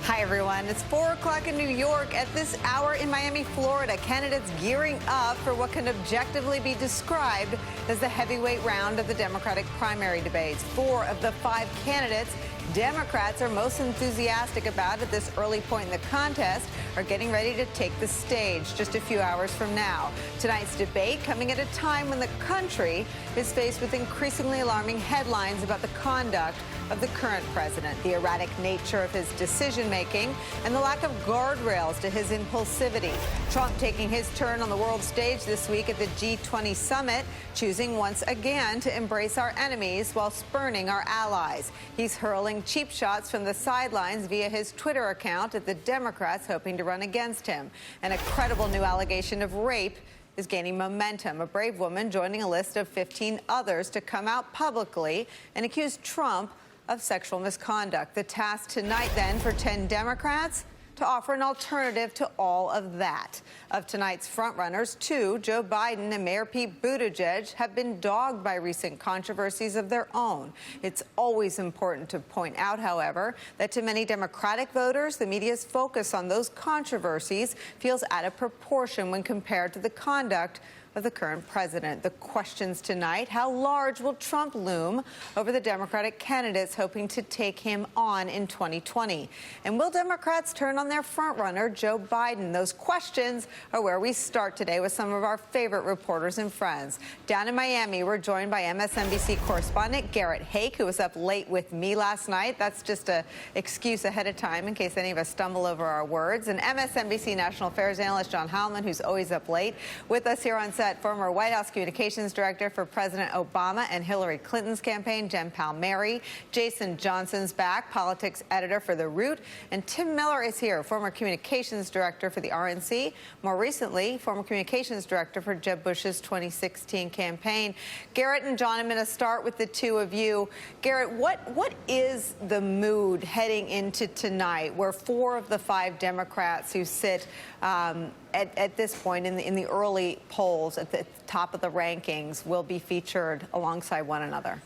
Hi, everyone. It's 4 o'clock in New York. At this hour in Miami, Florida, candidates gearing up for what can objectively be described as the heavyweight round of the Democratic primary debates. 4 of the 5 candidates Democrats are most enthusiastic about at this early point in the contest are getting ready to take the stage just a few hours from now. Tonight's debate coming at a time when the country is faced with increasingly alarming headlines about the conduct of the current president, the erratic nature of his decision-making, and the lack of guardrails to his impulsivity. Trump taking his turn on the world stage this week at the G20 summit, choosing once again to embrace our enemies while spurning our allies. He's hurling cheap shots from the sidelines via his Twitter account at the Democrats hoping to run against him. And a credible new allegation of rape is gaining momentum. A brave woman joining a list of 15 others to come out publicly and accuse Trump of sexual misconduct. The task tonight, then, for 10 Democrats to offer an alternative to all of that. Of tonight's frontrunners, 2, Joe Biden and Mayor Pete Buttigieg, have been dogged by recent controversies of their own. It's always important to point out, however, that to many Democratic voters, the media's focus on those controversies feels out of proportion when compared to the conduct of the current president. The questions tonight: how large will Trump loom over the Democratic candidates hoping to take him on in 2020? And will Democrats turn on their frontrunner, Joe Biden? Those questions are where we start today with some of our favorite reporters and friends. Down in Miami, we're joined by MSNBC correspondent Garrett Haake, who was up late with me last night. That's just an excuse ahead of time in case any of us stumble over our words. And MSNBC national affairs analyst John Heilelmann, who's always up late. With us here on former White House communications director for President Obama and Hillary Clinton's campaign, Jen Palmieri. Jason Johnson's back, politics editor for The Root. And Tim Miller is here, former communications director for the RNC. More recently, former communications director for Jeb Bush's 2016 campaign. Garrett and John, I'm going to start with the two of you. Garrett, what is the mood heading into tonight, where 4 of the 5 Democrats who sit at this point in the early polls at the top of the rankings will be featured alongside one another?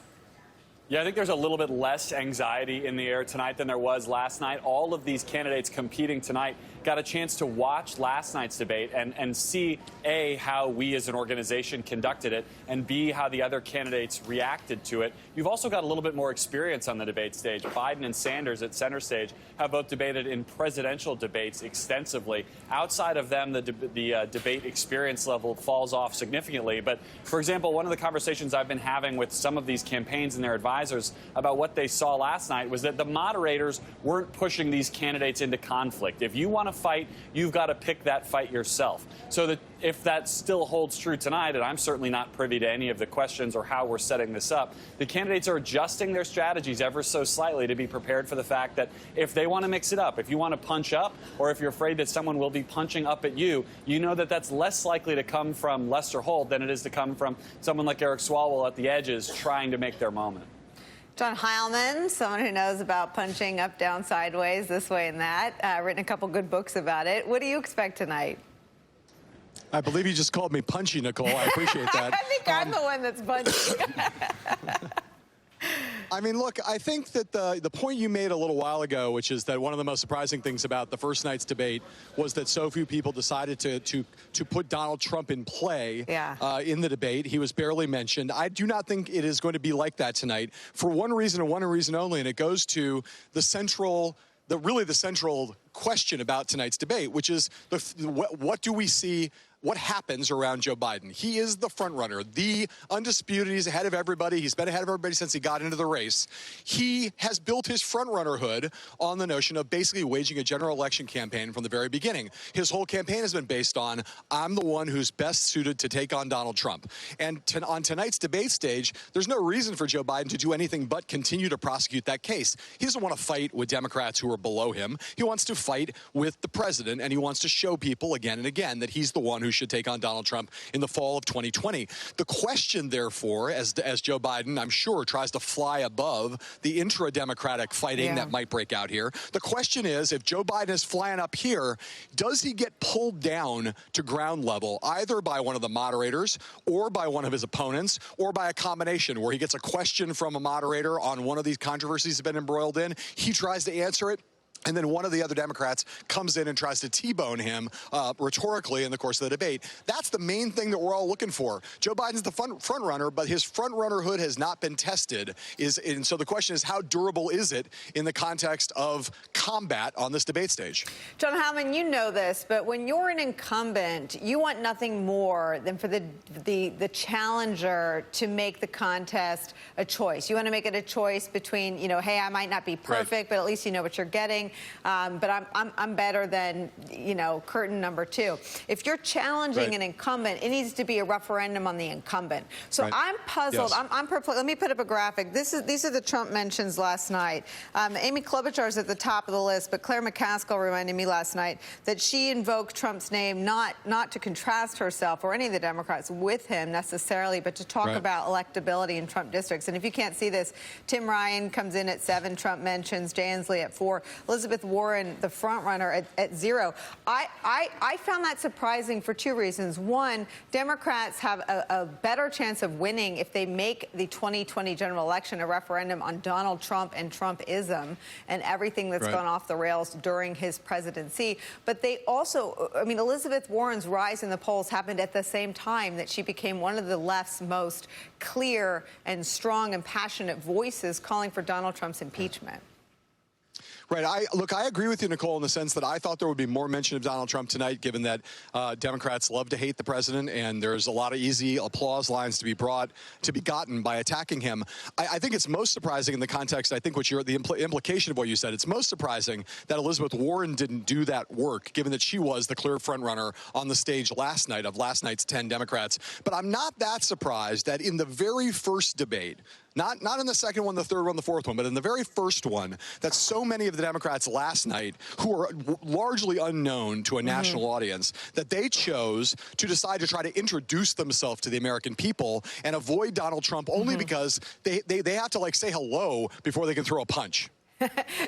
Yeah, I think there's a little bit less anxiety in the air tonight than there was last night. All of these candidates competing tonight got a chance to watch last night's debate and see, A, how we as an organization conducted it, and B, how the other candidates reacted to it. You've also got a little bit more experience on the debate stage. Biden and Sanders at center stage have both debated in presidential debates extensively. Outside of them, the debate experience level falls off significantly. But, for example, one of the conversations I've been having with some of these campaigns and their advisors about what they saw last night was that the moderators weren't pushing these candidates into conflict. If you want to fight, you've got to pick that fight yourself. So that if that still holds true tonight, and I'm certainly not privy to any of the questions or how we're setting this up, the candidates are adjusting their strategies ever so slightly to be prepared for the fact that if they want to mix it up, if you want to punch up, or if you're afraid that someone will be punching up at you, you know that that's less likely to come from Lester Holt than it is to come from someone like Eric Swalwell at the edges trying to make their moment. John Heilelmann, someone who knows about punching up, down, sideways, this way and that, written a couple good books about it. What do you expect tonight? I believe you just called me punchy, Nicole. I appreciate that. I think I'm the one that's punchy. I mean, look, I think that the point you made a little while ago, which is that one of the most surprising things about the first night's debate was that so few people decided to put Donald Trump in play in the debate. He was barely mentioned. I do not think it is going to be like that tonight for one reason and one reason only, and it goes to the central question about tonight's debate, which is what do we see? What happens around Joe Biden? He is the front runner, the undisputed. He's ahead of everybody. He's been ahead of everybody since he got into the race. He has built his front runnerhood on the notion of basically waging a general election campaign from the very beginning. His whole campaign has been based on, I'm the one who's best suited to take on Donald Trump. And on tonight's debate stage, there's no reason for Joe Biden to do anything but continue to prosecute that case. He doesn't want to fight with Democrats who are below him. He wants to fight with the president, and he wants to show people again and again that he's the one who should take on Donald Trump in the fall of 2020. The question, therefore, as Joe Biden, I'm sure, tries to fly above the intra-Democratic fighting that might break out here, the question is, if Joe Biden is flying up here, does he get pulled down to ground level, either by one of the moderators or by one of his opponents, or by a combination where he gets a question from a moderator on one of these controversies he's been embroiled in, he tries to answer it, and then one of the other Democrats comes in and tries to T-bone him rhetorically in the course of the debate. That's the main thing that we're all looking for. Joe Biden's the front runner, but his front runnerhood has not been tested. And so the question is, how durable is it in the context of combat on this debate stage? John Heilelmann, you know this, but when you're an incumbent, you want nothing more than for the challenger to make the contest a choice. You want to make it a choice between, you know, hey, I might not be perfect, but at least you know what you're getting. But I'm better than, you know, curtain number 2. If you're challenging an incumbent, it needs to be a referendum on the incumbent. So I'm puzzled. Yes. I'm perplexed. Let me put up a graphic. These are the Trump mentions last night. Amy Klobuchar is at the top of the list, but Claire McCaskill reminded me last night that she invoked Trump's name not to contrast herself or any of the Democrats with him necessarily, but to talk about electability in Trump districts. And if you can't see this, Tim Ryan comes in at 7 Trump mentions, Jay Inslee at 4, Elizabeth Warren, the front runner, at 0. I found that surprising for 2 reasons. One, Democrats have a better chance of winning if they make the 2020 general election a referendum on Donald Trump and Trumpism and everything that's gone off the rails during his presidency. But they also, I mean, Elizabeth Warren's rise in the polls happened at the same time that she became one of the left's most clear and strong and passionate voices calling for Donald Trump's impeachment. Right. I agree with you, Nicole, in the sense that I thought there would be more mention of Donald Trump tonight, given that Democrats love to hate the president, and there's a lot of easy applause lines to be gotten by attacking him. I think it's most surprising in the context, I think, the implication of what you said. It's most surprising that Elizabeth Warren didn't do that work, given that she was the clear frontrunner on the stage last night of last night's 10 Democrats. But I'm not that surprised that in the very first debate, not in the second one, the third one, the fourth one, but in the very first one, that so many of the Democrats last night, who are largely unknown to a national audience, that they chose to decide to try to introduce themselves to the American people and avoid Donald Trump only because they have to, like, say hello before they can throw a punch.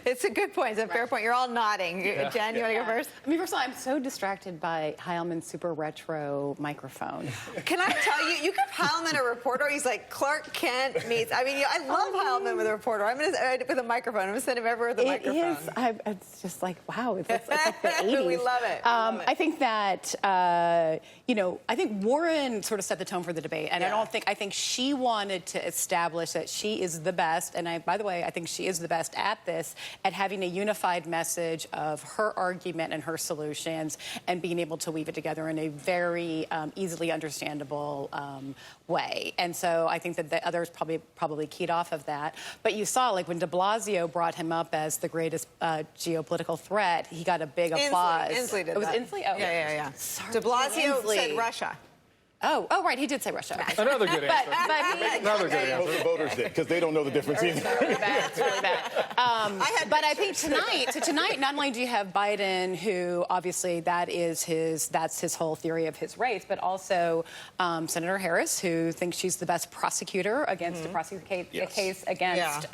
It's a good point. It's a fair point. You're all nodding. Jen, you want to go first? I mean, first of all, I'm so distracted by Heilelmann's super retro microphone. Can I tell you, you give Heilelmann a reporter, he's like Clark Kent meets, I mean, I love Heilelmann with a reporter. I'm going to, with a microphone, I'm going to send him everywhere with a microphone. It's just like, wow, it's like the 80s. We love it. I think that, you know, I think Warren sort of set the tone for the debate, and I think she wanted to establish that she is the best, and by the way, I think she is the best at this, at having a unified message of her argument and her solutions and being able to weave it together in a very easily understandable way. And so I think that the others probably keyed off of that. But you saw, like, when de Blasio brought him up as the greatest geopolitical threat, he got a big applause. Inslee did it was that. Inslee? Oh, yeah. Sorry, De Blasio said Russia. Oh, right, he did say Russia. Okay. Another good answer. Another good answer. Most of the voters did, because they don't know the difference either. It's really bad. It's really bad. But I think tonight, not only do you have Biden, who obviously that's his whole theory of his race, but also Senator Harris, who thinks she's the best prosecutor against to prosecute a case against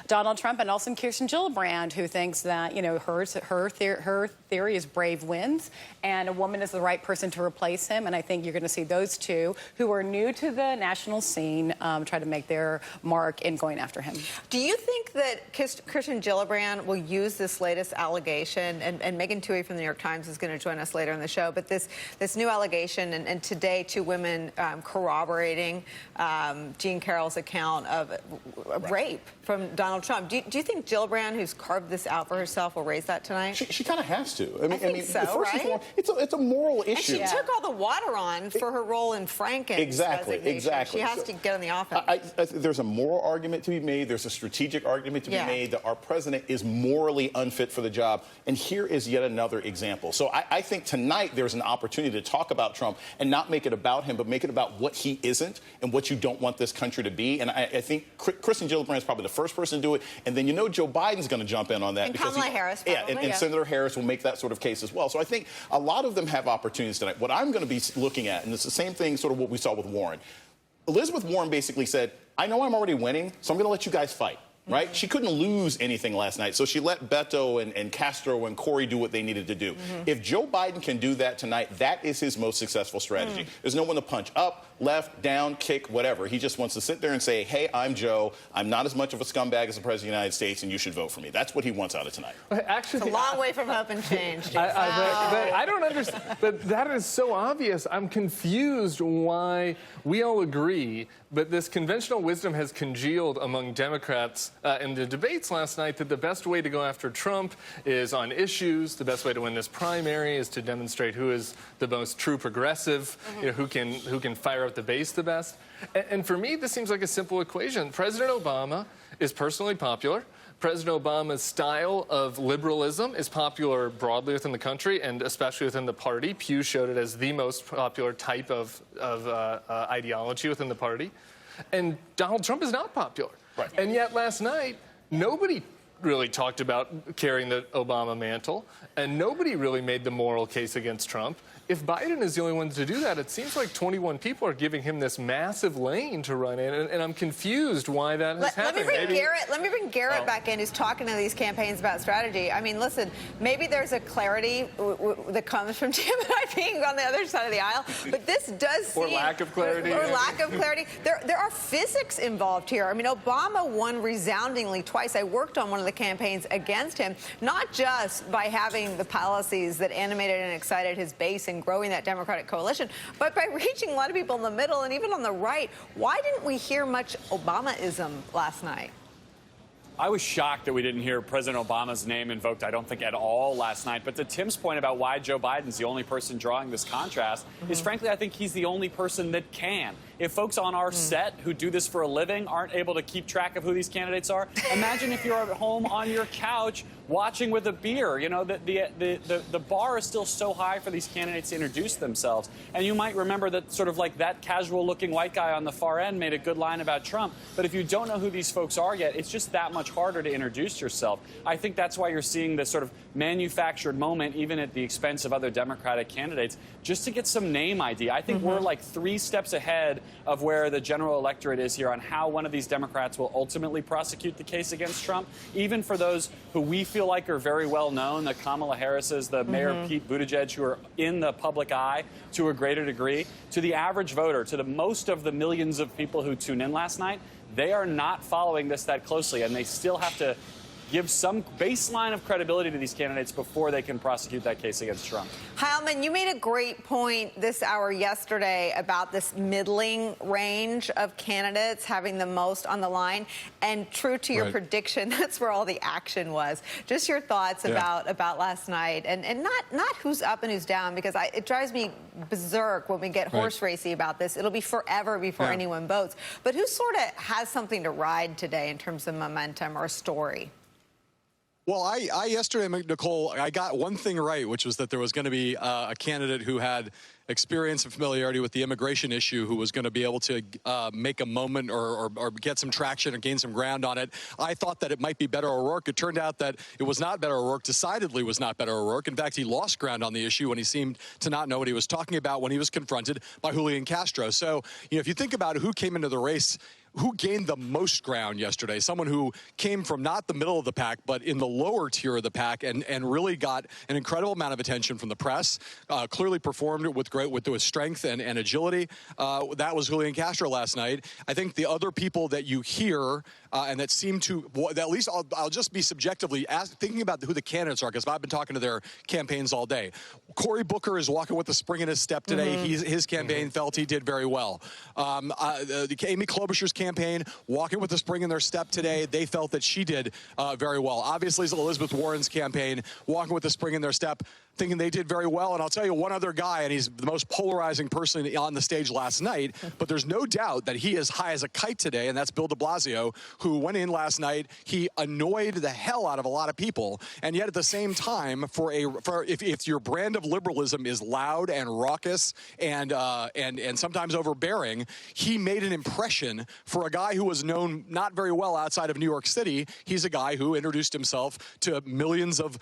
Donald Trump, and also Kirsten Gillibrand, who thinks that, you know, her theory is brave wins, and a woman is the right person to replace him. And I think you're going to see those two, who are new to the national scene, try to make their mark in going after him. Do you think that Kirsten Gillibrand will use this latest allegation, and Megan Twohey from the New York Times is going to join us later in the show, but this new allegation, and today 2 women corroborating Jean Carroll's account of rape from Donald Trump. Do you think Gillibrand, who's carved this out for herself, will raise that tonight? She kind of has to. I mean, so, first and foremost, it's a moral issue. And she took all the water on for her role in Franken's resignation. She has to get on the offense. There's a moral argument to be made. There's a strategic argument to be made that our president is morally unfit for the job. And here is yet another example. So I think tonight there's an opportunity to talk about Trump and not make it about him, but make it about what he isn't and what you don't want this country to be. And I think Kirsten Gillibrand is probably the first person to do it. And then, you know, Joe Biden's going to jump in on that. And Kamala Harris, probably, and Senator Harris will make that sort of case as well. So I think a lot of them have opportunities tonight. What I'm going to be looking at, and it's the same thing sort of what we saw with Warren. Elizabeth Warren basically said, I know I'm already winning, so I'm going to let you guys fight. right? She couldn't lose anything last night, so she let Beto and Castro and Corey do what they needed to do. If Joe Biden can do that tonight, that is his most successful strategy. There's no one to punch up, left, down, kick, whatever. He just wants to sit there and say, hey, I'm Joe. I'm not as much of a scumbag as the President of the United States, and you should vote for me. That's what he wants out of tonight. Actually, it's a long way from hope and change. But I don't understand. But that is so obvious. I'm confused why we all agree, but this conventional wisdom has congealed among Democrats in the debates last night that the best way to go after Trump is on issues. The best way to win this primary is to demonstrate who is the most true progressive, you know, who can fire up the base the best. And for me, this seems like a simple equation. President Obama is personally popular. President Obama's style of liberalism is popular broadly within the country and especially within the party. Pew showed it as the most popular type of ideology within the party. And Donald Trump is not popular. Right. And yet last night, nobody really talked about carrying the Obama mantle, and nobody really made the moral case against Trump. If Biden is the only one to do that, it seems like 21 people are giving him this massive lane to run in, and I'm confused why that has happened. Let me bring Garrett back in, who's talking to these campaigns about strategy. I mean, listen, maybe there's a clarity that comes from Jim and I being on the other side of the aisle, but this does seem... Or lack of clarity. Or lack of clarity. There are physics involved here. I mean, Obama won resoundingly twice. I worked on one of the campaigns against him, not just by having the policies that animated and excited his base and growing that Democratic coalition, but by reaching a lot of people in the middle and even on the right. Why didn't we hear much Obamaism last night? I was shocked that we didn't hear President Obama's name invoked, I don't think, at all last night. But to Tim's point about why Joe Biden's the only person drawing this contrast is, frankly, I think he's the only person that can. If folks on our set who do this for a living aren't able to keep track of who these candidates are, imagine if you're at home on your couch watching with a beer. You know, the bar is still so high for these candidates to introduce themselves. And you might remember that sort of like that casual-looking white guy on the far end made a good line about Trump. But if you don't know who these folks are yet, it's just that much harder to introduce yourself. I think that's why you're seeing this sort of manufactured moment, even at the expense of other Democratic candidates, just to get some name ID. I think we're like 3 steps ahead of where the general electorate is here on how one of these Democrats will ultimately prosecute the case against Trump, even for those who we feel like are very well known, the Kamala Harris's, the Mayor Pete Buttigieg, who are in the public eye to a greater degree. To the average voter, to the most of the millions of people who tune in last night, they are not following this that closely, and they still have to give some baseline of credibility to these candidates before they can prosecute that case against Trump. Heilelmann, you made a great point this hour yesterday about this middling range of candidates having the most on the line. And true to your prediction, that's where all the action was. Just your thoughts about last night. And not who's up and who's down, because it drives me berserk when we get horse racy about this. It'll be forever before anyone votes. But who sort of has something to ride today in terms of momentum or a story? Well, I yesterday, Nicole, I got one thing right, which was that there was going to be a candidate who had experience and familiarity with the immigration issue who was going to be able to make a moment or get some traction or gain some ground on it. I thought that it might be Beto O'Rourke. It turned out that it was not Beto O'Rourke, decidedly was not Beto O'Rourke. In fact, he lost ground on the issue when he seemed to not know what he was talking about when he was confronted by Julian Castro. So, you know, if you think about who came into the race, who gained the most ground yesterday? Someone who came from not the middle of the pack, but in the lower tier of the pack and really got an incredible amount of attention from the press, clearly performed with strength and agility. That was Julian Castro last night. I think the other people that you hear and that seem to, at least I'll just be subjectively thinking about who the candidates are, because I've been talking to their campaigns all day. Cory Booker is walking with a spring in his step today. His campaign felt he did very well. Amy Klobuchar's campaign, walking with a spring in their step today, they felt that she did very well. Obviously, Elizabeth Warren's campaign, walking with a spring in their step, thinking they did very well. And I'll tell you one other guy, and he's the most polarizing person on the stage last night, but there's no doubt that he is high as a kite today, and that's Bill de Blasio, who went in last night. He annoyed the hell out of a lot of people, and yet at the same time, if your brand of liberalism is loud and raucous and sometimes overbearing, he made an impression for a guy who was known not very well outside of New York City. He's a guy who introduced himself to millions of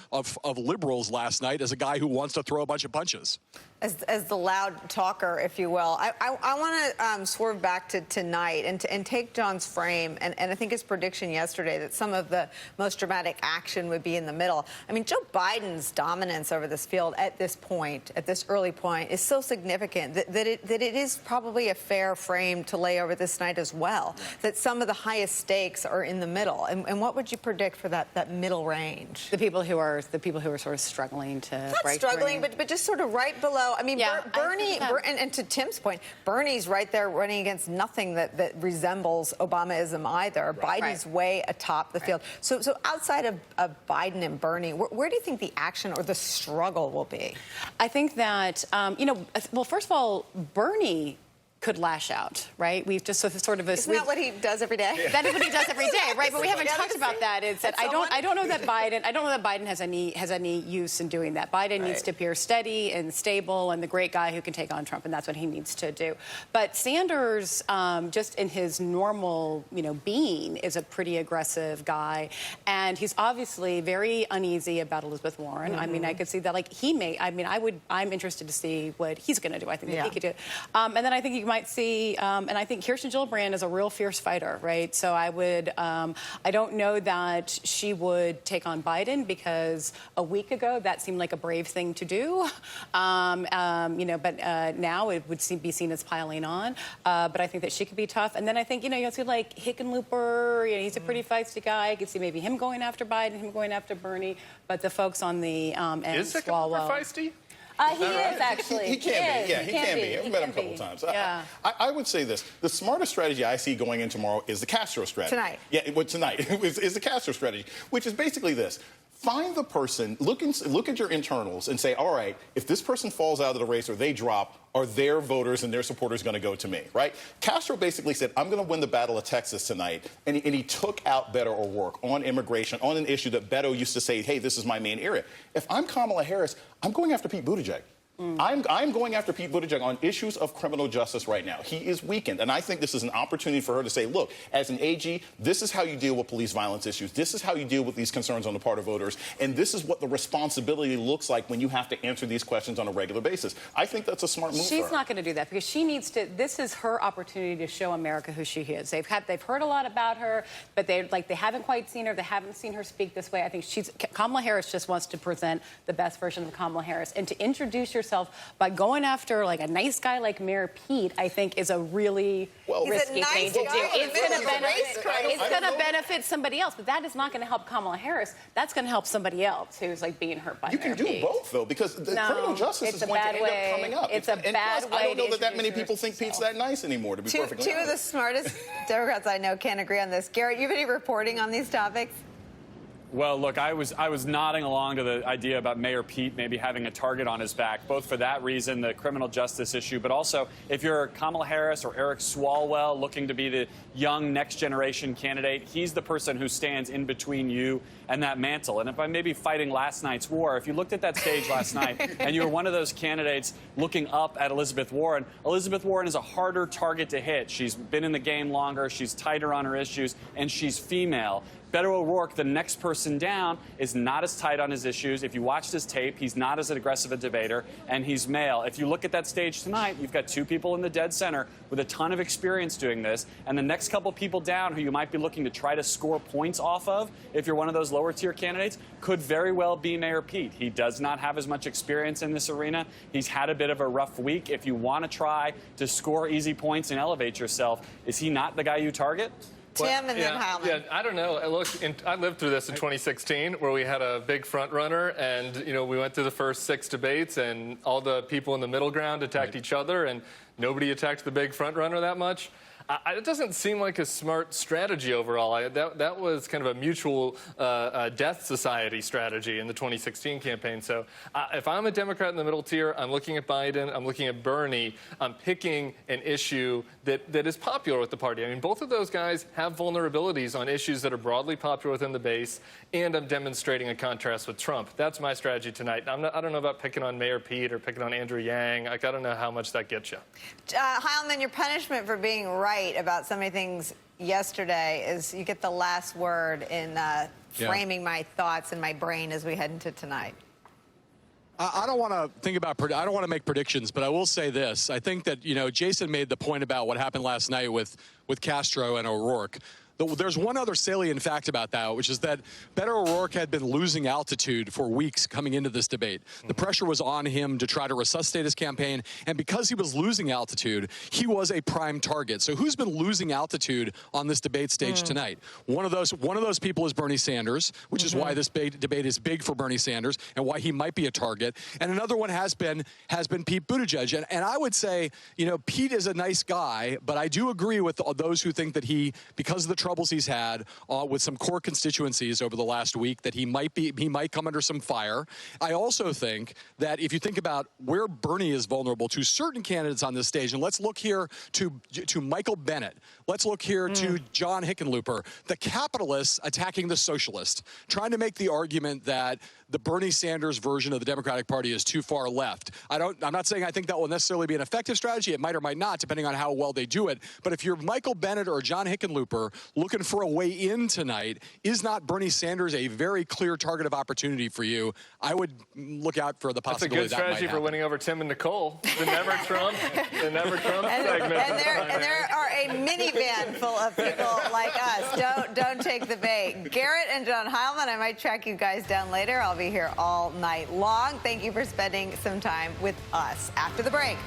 liberals last night as a guy who wants to throw a bunch of punches. As the loud talker, if you will. I want to swerve back to tonight and take John's frame, and I think think his prediction yesterday that some of the most dramatic action would be in the middle. I mean, Joe Biden's dominance over this field at this point, at this early point, is so significant that it is probably a fair frame to lay over this night as well, that some of the highest stakes are in the middle. And what would you predict for that middle range? The people who are sort of struggling to not break struggling, through. but just sort of right below. I mean, Bernie, and to Tim's point, Bernie's right there running against nothing that resembles Obamaism either. Biden's way atop the field. So outside of Biden and Bernie, where do you think the action or the struggle will be? I think that, well, first of all, Bernie could lash out, right? We've just sort of... Isn't that what he does every day? Yeah. That is what he does every day, right? But we haven't talked about that. It's that I don't know that Biden has any use in doing that. Biden needs to appear steady and stable and the great guy who can take on Trump, and that's what he needs to do. But Sanders, just in his normal, being, is a pretty aggressive guy, and he's obviously very uneasy about Elizabeth Warren. Mm-hmm. I mean, I could see that, I'm interested to see what he's going to do. I think that he could do it. And then I think you might see, and I think Kirsten Gillibrand is a real fierce fighter, right? So I don't know that she would take on Biden, because a week ago that seemed like a brave thing to do, but now it would be seen as piling on. But I think that she could be tough. And then I think, you'll see like Hickenlooper, he's a pretty feisty guy. I could see maybe him going after Biden, him going after Bernie, but the folks on the end, Is Hickenlooper feisty? He is, actually. He can be. Yeah, he can be. I've met him a couple times. Yeah. I would say this. The smartest strategy I see going in tomorrow is the Castro strategy. Tonight. Yeah, tonight is the Castro strategy, which is basically this. Find the person, look at your internals and say, all right, if this person falls out of the race or they drop, are their voters and their supporters going to go to me, right? Castro basically said, I'm going to win the Battle of Texas tonight, and he took out Beto O'Rourke on immigration, on an issue that Beto used to say, hey, this is my main area. If I'm Kamala Harris, I'm going after Pete Buttigieg. I'm going after Pete Buttigieg on issues of criminal justice right now. He is weakened, and I think this is an opportunity for her to say, look, as an AG, this is how you deal with police violence issues. This is how you deal with these concerns on the part of voters, and this is what the responsibility looks like when you have to answer these questions on a regular basis. I think that's a smart move for her. She's not going to do that, because she needs to. This is her opportunity to show America who she is. They've heard a lot about her, but they haven't quite seen her. They haven't seen her speak this way. I think Kamala Harris just wants to present the best version of Kamala Harris, and to introduce yourself by going after like a nice guy like Mayor Pete, I think is a really risky thing to do. It's going to benefit somebody else, but that is not going to help Kamala Harris. That's going to help somebody else who's being hurt by Mayor Pete. You can do both, though, because the criminal justice is going to end up coming up. It's a bad way. I don't know that many people think Pete's that nice anymore, to be perfectly honest. Two of the smartest Democrats I know can't agree on this. Garrett, you have any reporting on these topics? Well, look, I was nodding along to the idea about Mayor Pete maybe having a target on his back, both for that reason, the criminal justice issue, but also if you're Kamala Harris or Eric Swalwell looking to be the young next generation candidate, he's the person who stands in between you and that mantle. And if I'm maybe fighting last night's war, if you looked at that stage last night and you were one of those candidates looking up at Elizabeth Warren is a harder target to hit. She's been in the game longer, she's tighter on her issues, and she's female. Beto O'Rourke, the next person down, is not as tight on his issues. If you watched his tape, he's not as aggressive a debater, and he's male. If you look at that stage tonight, you've got two people in the dead center with a ton of experience doing this, and the next couple people down who you might be looking to try to score points off of, if you're one of those lower tier candidates, could very well be Mayor Pete. He does not have as much experience in this arena. He's had a bit of a rough week. If you want to try to score easy points and elevate yourself, is he not the guy you target? Tim and then Heilelmann. Yeah, I don't know. Look, I lived through this in 2016, where we had a big front runner, and we went through the first 6 debates, and all the people in the middle ground attacked each other, and nobody attacked the big front runner that much. It doesn't seem like a smart strategy overall. That was kind of a mutual death society strategy in the 2016 campaign. So if I'm a Democrat in the middle tier, I'm looking at Biden, I'm looking at Bernie, I'm picking an issue that is popular with the party. I mean, both of those guys have vulnerabilities on issues that are broadly popular within the base, and I'm demonstrating a contrast with Trump. That's my strategy tonight. I don't know about picking on Mayor Pete or picking on Andrew Yang. I don't know how much that gets you. Heilelmann, your punishment for being right about so many things yesterday is you get the last word in framing my thoughts in my brain as we head into tonight. I don't want to make predictions, but I will say this. I think that, Jason made the point about what happened last night with Castro and O'Rourke. There's one other salient fact about that, which is that Beto O'Rourke had been losing altitude for weeks coming into this debate. The pressure was on him to try to resuscitate his campaign, and because he was losing altitude, he was a prime target. So who's been losing altitude on this debate stage tonight? One of those people is Bernie Sanders, which is why this debate is big for Bernie Sanders and why he might be a target. And another one has been Pete Buttigieg. And I would say, you know, Pete is a nice guy, but I do agree with those who think that he, because of the troubles he's had with some core constituencies over the last week, that he might come under some fire. I also think that if you think about where Bernie is vulnerable to certain candidates on this stage, and let's look here to Michael Bennett, let's look here to John Hickenlooper, the capitalists attacking the socialist, trying to make the argument that the Bernie Sanders version of the Democratic Party is too far left. I'm not saying I think that will necessarily be an effective strategy. It might or might not, depending on how well they do it. But if you're Michael Bennett or John Hickenlooper looking for a way in tonight, is not Bernie Sanders a very clear target of opportunity for you? I would look out for the possibility That's a good strategy for winning over Tim and Nicole. The never Trump segment. And there are a minivan full of people like us. Don't take the bait. Garrett and John Heilelmann, I might track you guys down later. I'll be here all night long. Thank you for spending some time with us. After the break,